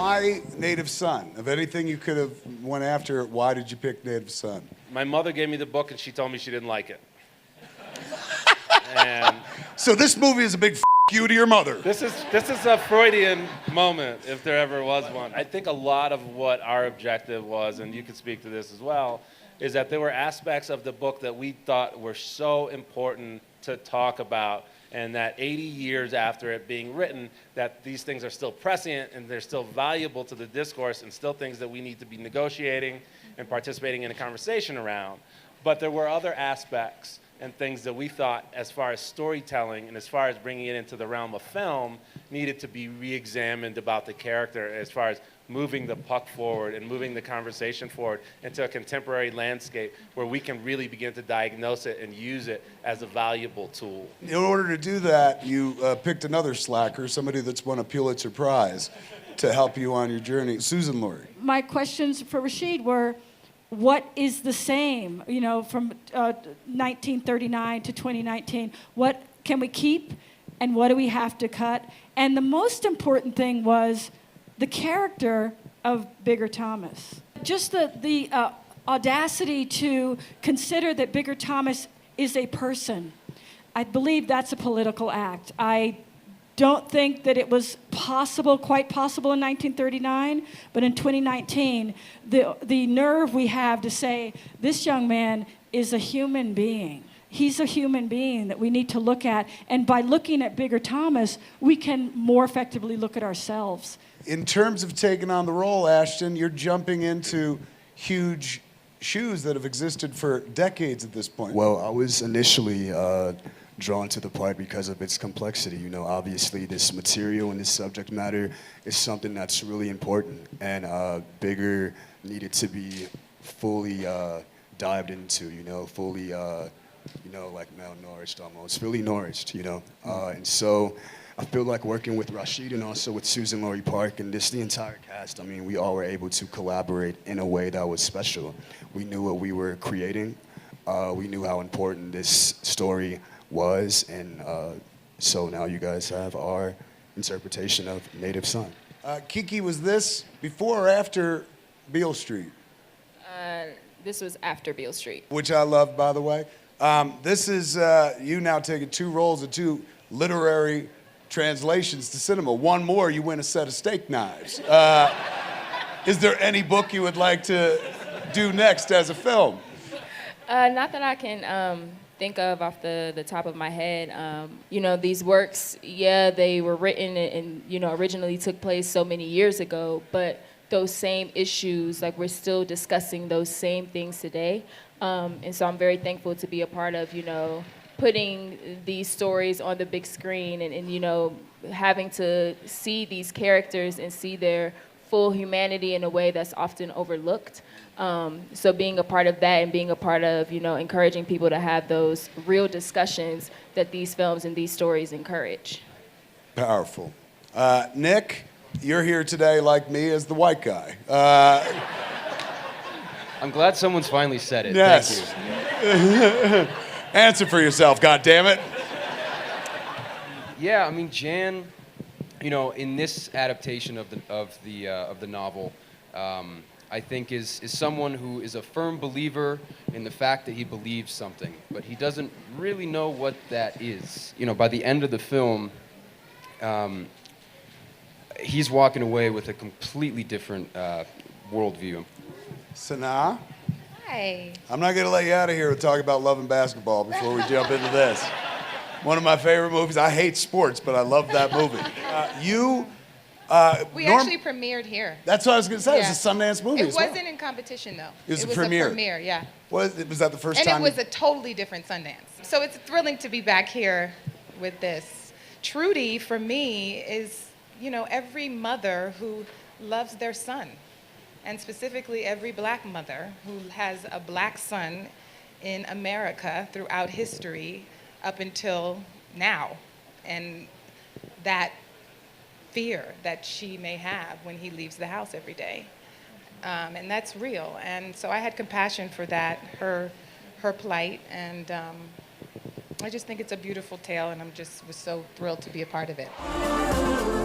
Why Native Son? Of anything you could have went after, why did you pick Native Son? My mother gave me the book and she told me she didn't like it. And so this movie is a big you to your mother. This is a Freudian moment, if there ever was one. I think a lot of what our objective was, and you could speak to this as well, is that there were aspects of the book that we thought were so important to talk about, and that 80 years after it being written, that these things are still prescient and they're still valuable to the discourse and still things that we need to be negotiating and participating in a conversation around. But there were other aspects and things that we thought, as far as storytelling and as far as bringing it into the realm of film, needed to be re-examined about the character as far as moving the puck forward and moving the conversation forward into a contemporary landscape where we can really begin to diagnose it and use it as a valuable tool. In order to do that, you picked another slacker, somebody that's won a Pulitzer Prize, to help you on your journey. Susan Lurie. My questions for Rashid were, what is the same, from 1939 to 2019? What can we keep and what do we have to cut? And the most important thing was the character of Bigger Thomas. Just the audacity to consider that Bigger Thomas is a person. I believe that's a political act. I don't think that it was quite possible in 1939, but in 2019, the nerve we have to say, this young man is a human being. He's a human being that we need to look at, and by looking at Bigger Thomas, we can more effectively look at ourselves. In terms of taking on the role, Ashton, you're jumping into huge shoes that have existed for decades at this point. Well, I was initially drawn to the part because of its complexity. Obviously this material and this subject matter is something that's really important, and Bigger needed to be fully dived into, fully, like malnourished almost, really nourished, and so I feel like working with Rashid and also with Susan Lurie Park and the entire cast, we all were able to collaborate in a way that was special. We knew what we were creating. We knew how important this story was, and so now you guys have our interpretation of Native Son. Kiki, was this before or after Beale Street? This was after Beale Street. Which I love, by the way. This is you now taking two roles and two literary translations to cinema. One more, you win a set of steak knives. Is there any book you would like to do next as a film? Not that I can think of off the top of my head. These works, they were written and originally took place so many years ago, but those same issues, like we're still discussing those same things today. And so I'm very thankful to be a part of, putting these stories on the big screen and having to see these characters and see their full humanity in a way that's often overlooked. So being a part of that and being a part of, encouraging people to have those real discussions that these films and these stories encourage. Powerful. Nick, you're here today like me as the white guy. I'm glad someone's finally said it. Yes. Thank you. Answer for yourself, goddammit. Yeah, Jan, in this adaptation of the novel, I think is someone who is a firm believer in the fact that he believes something, but he doesn't really know what that is. By the end of the film, he's walking away with a completely different worldview. Sanaa? Hi. I'm not going to let you out of here with talking about love and basketball before we jump into this. One of my favorite movies. I hate sports, but I love that movie. We actually premiered here. That's what I was going to say. Yeah. It was a Sundance movie It as well. wasn't in competition, though. It was a premiere. A premiere, yeah. Was that the first time? And it was a totally different Sundance. So it's thrilling to be back here with this. Trudy, for me, is, every mother who loves their son. And specifically every black mother who has a black son in America throughout history up until now. And that fear that she may have when he leaves the house every day. And that's real. And so I had compassion for that, her plight. And I just think it's a beautiful tale, and was so thrilled to be a part of it.